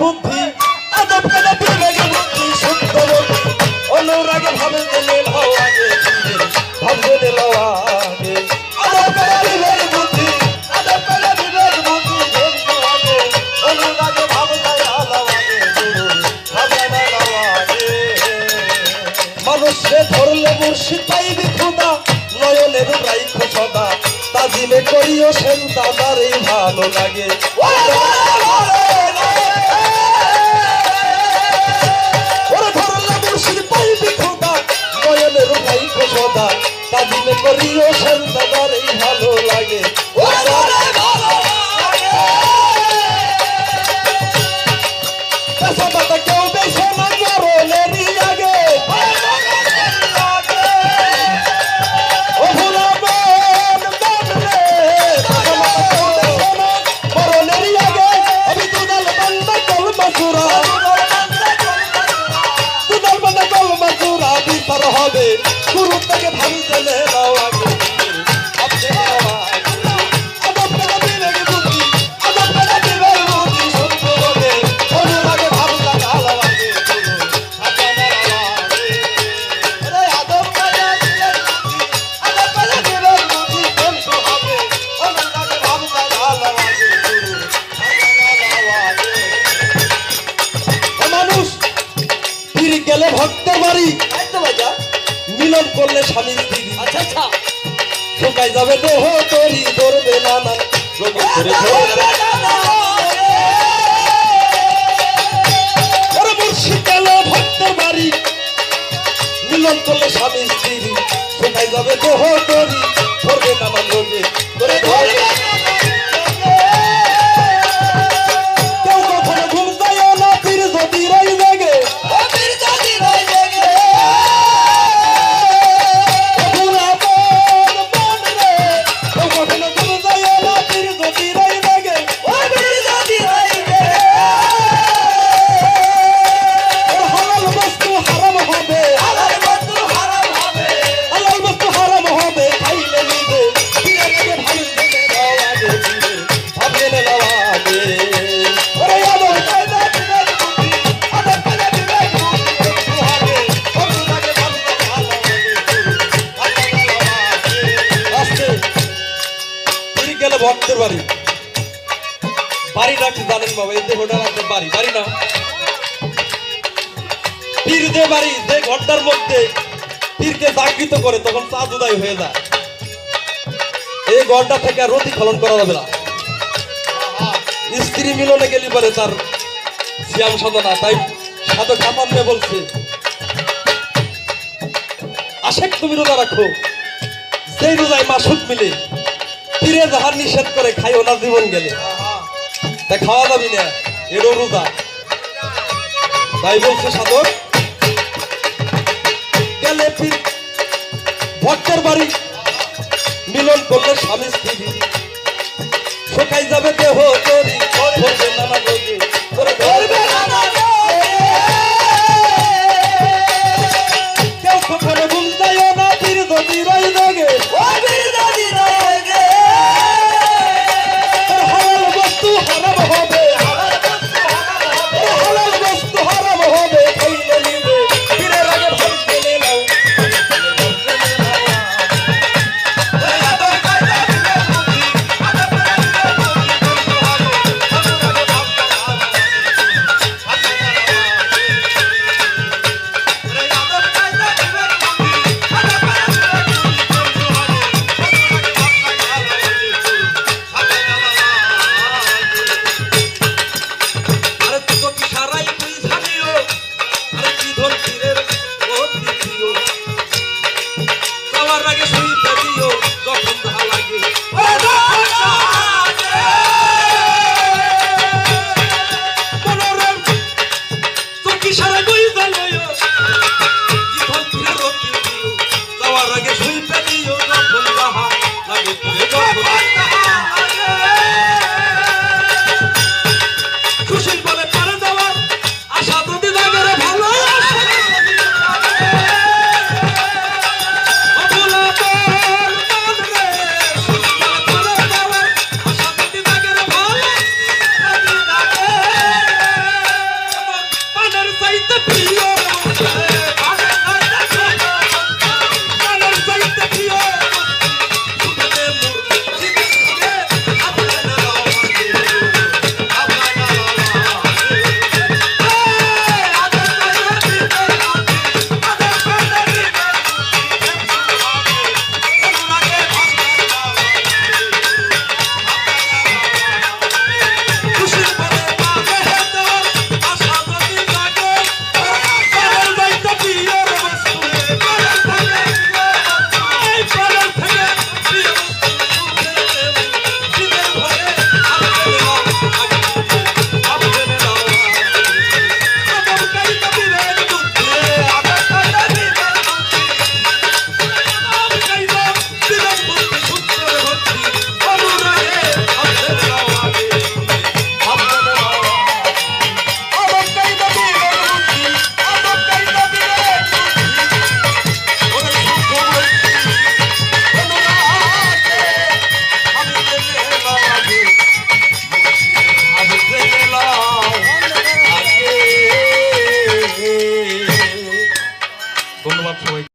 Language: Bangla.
বুদ্ধি আদব কায়দা বিবেক বুদ্ধি শুদ্ধ বুদ্ধি অনুরাগে ভাবে দিলে ভাওয়াগে ভাবে দিল আগে আদব কায়দা বিবেক বুদ্ধি আদব কায়দা বিবেক বুদ্ধি ভাবে অনুরাগে ভাবে দিল আগে ভাবে দিল আগে মানুষে ধরলে মুর্শিদ পাইবি খোদা নয়নের রাইখ সদা তাজিমে করিও সেন দাদারই ভালো লাগে ওরে ধরলে মুর্শিদ পাইবি খোদা নয়নের রাইখ সদা তাজিমে করিও সেন দাদারই ভালো লাগে কেউ বেছে না মরণেরই আগে হবে শুরু থেকে ভাবি দিলে আগে আদব কায়দা বিবেক বুদ্ধি আদব কায়দা বিবেক বুদ্ধি শুদ্ধ হবে অনুরাগে ভাবলা ভালো লাগে আদব কায়দা বিবেক বুদ্ধি আদব কায়দা বিবেক বুদ্ধি শুদ্ধ হবে অনুরাগে ভাবলা ভালো লাগে মানুষ ফির গেলে ভক্তের বাড়ি মিলন করলে স্বামী স্ত্রী আচ্ছা আচ্ছা শুকাই যাবে দেহ তরি ধরবে নানা মুর্শিদ গেল ভক্তের বাড়ি মিলন করলে স্বামী স্ত্রী শুকাই যাবে দেহ তরি ধরবে নানা রোগে ধরে ধরবে কেউ কখনো ঘুম যায় না পীর যদি রই জাগে ভক্তের বাড়ি বাড়িটা কি জানেন বাবা এই দেহটা আপনার বাড়ি বাড়ি না পীর যে বাড়ি যে ঘরটার মধ্যে পীরকে জাগৃত করে তখন চাঁদ উদয় হয়ে যায় এই ঘরটা থেকে আর রতি খনন করা যাবে না স্ত্রী মিলনে গেলি পরে তার সিয়াম সাধনা তাই সাধক কামান্নে বলছে আশেক তুমি রোজা রাখো সেই রোজায় মাসুক মিলে পীরে যাহার নিষেধ করে খাইও না জীবন গেলে তা খাওয়া যাবি না এরও রোজা তাই বলছে সাধক গেলে পীর ভক্তের বাড়ি মিলন করলে স্বামী স্ত্রী শুকাই যাবে দেহ তরি নানা রোগে